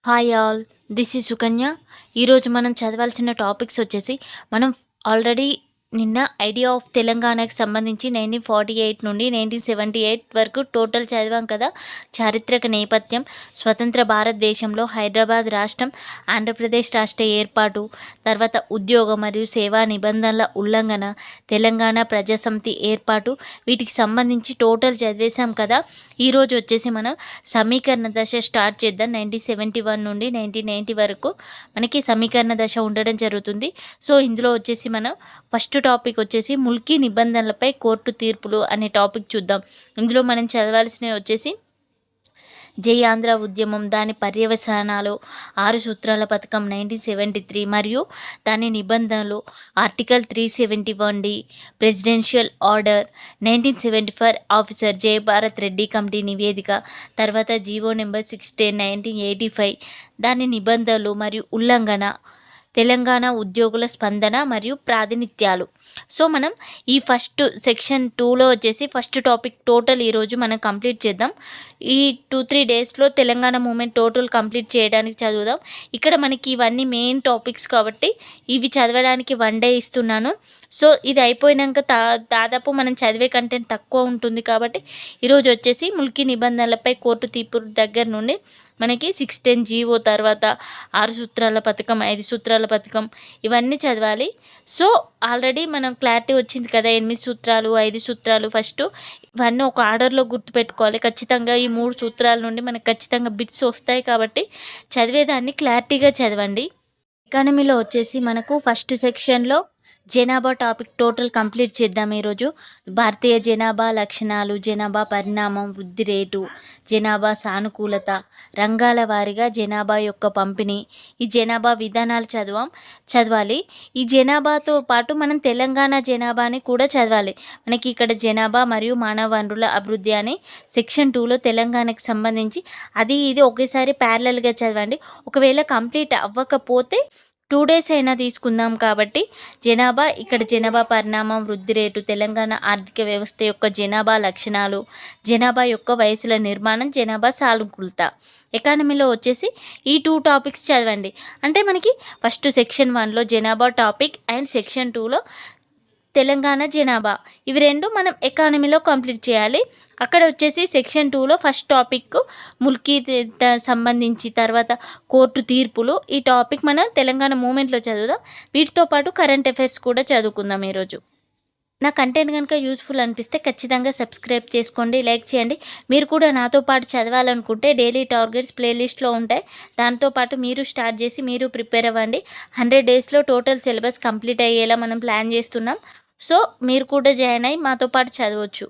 Hi all, this is Sukanya. ఈరోజు మనం చదవాల్సిన టాపిక్స్ వచ్చేసి మనం ఆల్రెడీ నిన్న ఐడియా ఆఫ్ తెలంగాణకి సంబంధించి 1948 నుండి 1978 వరకు టోటల్ చదివాం కదా. చారిత్రక నేపథ్యం, స్వతంత్ర భారతదేశంలో హైదరాబాద్ రాష్ట్రం, ఆంధ్రప్రదేశ్ రాష్ట్ర ఏర్పాటు, తర్వాత ఉద్యోగ మరియు సేవా నిబంధనల ఉల్లంఘన, తెలంగాణ ప్రజాసమితి ఏర్పాటు, వీటికి సంబంధించి టోటల్ చదివేశాం కదా. ఈరోజు వచ్చేసి మనం సమీకరణ దశ స్టార్ట్ చేద్దాం. 1971 నుండి 1990 వరకు మనకి సమీకరణ దశ ఉండడం జరుగుతుంది. సో ఇందులో వచ్చేసి మనం ఫస్ట్ టాపిక్ వచ్చేసి ముల్కీ నిబంధనలపై కోర్టు తీర్పులు అనే టాపిక్ చూద్దాం. ఇందులో మనం చదవాల్సినవి వచ్చేసి జై ఆంధ్ర ఉద్యమం, దాని పర్యవసానాలు, 6 సూత్రాల పథకం 1973 మరియు దాని నిబంధనలు, article 371D, presidential order 1974, officer Jayabharat Reddy committee నివేదిక, తర్వాత జీవో నెంబర్ 16 1985, దాని నిబంధనలు మరియు ఉల్లంఘన, తెలంగాణ ఉద్యోగుల స్పందన మరియు ప్రాతినిధ్యాలు. సో మనం ఈ ఫస్ట్ సెక్షన్ 2లో వచ్చేసి ఫస్ట్ టాపిక్ టోటల్ ఈరోజు మనం కంప్లీట్ చేద్దాం. ఈ 2-3 డేస్లో తెలంగాణ మూమెంట్ టోటల్ కంప్లీట్ చేయడానికి చదువుదాం. ఇక్కడ మనకి ఇవన్నీ మెయిన్ టాపిక్స్ కాబట్టి ఇవి చదవడానికి 1 డే ఇస్తున్నాను. సో ఇది అయిపోయినాక దాదాపు మనం చదివే కంటెంట్ తక్కువ ఉంటుంది కాబట్టి ఈరోజు వచ్చేసి ముల్కీ నిబంధనలపై కోర్టు తీర్పు దగ్గర నుండి మనకి 610 జీవో, తర్వాత 6 సూత్రాల పథకం, 5 సూత్రాల పథకం, ఇవన్నీ చదవాలి. సో ఆల్రెడీ మనం క్లారిటీ వచ్చింది కదా, 8 సూత్రాలు, 5 సూత్రాలు. ఫస్ట్ ఇవన్నీ ఒక ఆర్డర్లో గుర్తుపెట్టుకోవాలి. ఖచ్చితంగా ఈ 3 సూత్రాల నుండి మనకు ఖచ్చితంగా బిట్స్ వస్తాయి కాబట్టి చదివేదాన్ని క్లారిటీగా చదవండి. ఎకానమీలో వచ్చేసి మనకు ఫస్ట్ సెక్షన్లో జనాభా టాపిక్ టోటల్ కంప్లీట్ చేద్దాం ఈరోజు. భారతీయ జనాభా లక్షణాలు, జనాభా పరిణామం, వృద్ధి రేటు, జనాభా సానుకూలత, రంగాల వారీగా జనాభా యొక్క పంపిణీ, ఈ జనాభా విధానాలు చదవాలి. ఈ జనాభాతో పాటు మనం తెలంగాణ జనాభాని కూడా చదవాలి. మనకి ఇక్కడ జనాభా మరియు మానవ వనరుల అభివృద్ధి అని సెక్షన్ 2లో తెలంగాణకి సంబంధించి అది ఇది ఒకేసారి ప్యారలల్గా చదవండి. ఒకవేళ కంప్లీట్ అవ్వకపోతే 2 డేస్ అయినా తీసుకుందాం. కాబట్టి జనాభా, ఇక్కడ జనాభా పరిణామం, వృద్ధి రేటు, తెలంగాణ ఆర్థిక వ్యవస్థ యొక్క జనాభా లక్షణాలు, జనాభా యొక్క వయసుల నిర్మాణం, జనాభా సానుకూలత. ఎకానమీలో వచ్చేసి ఈ 2 టాపిక్స్ చదవండి. అంటే మనకి ఫస్ట్ సెక్షన్ 1లో జనాభా టాపిక్ అండ్ సెక్షన్ 2లో తెలంగాణ జనాభా, ఇవి 2 మనం ఎకానమీలో కంప్లీట్ చేయాలి. అక్కడ వచ్చేసి సెక్షన్ 2లో ఫస్ట్ టాపిక్ ముల్కీ సంబంధించి, తర్వాత కోర్టు తీర్పులు, ఈ టాపిక్ మనం తెలంగాణ మూమెంట్లో చదువుదాం. వీటితో పాటు కరెంట్ అఫైర్స్ కూడా చదువుకుందాం ఈరోజు. నా కంటెంట్ కనుక యూస్ఫుల్ అనిపిస్తే ఖచ్చితంగా సబ్స్క్రైబ్ చేసుకోండి, లైక్ చేయండి. మీరు కూడా నాతో పాటు చదవాలనుకుంటే డైలీ టార్గెట్స్ ప్లేలిస్ట్లో ఉంటాయి. దాంతోపాటు మీరు స్టార్ట్ చేసి మీరు ప్రిపేర్ అవ్వండి. 100 డేస్లో టోటల్ సిలబస్ కంప్లీట్ అయ్యేలా మనం ప్లాన్ చేస్తున్నాం. సో మీరు కూడా జాయిన్ అయ్యి మాతో పాటు చదవచ్చు.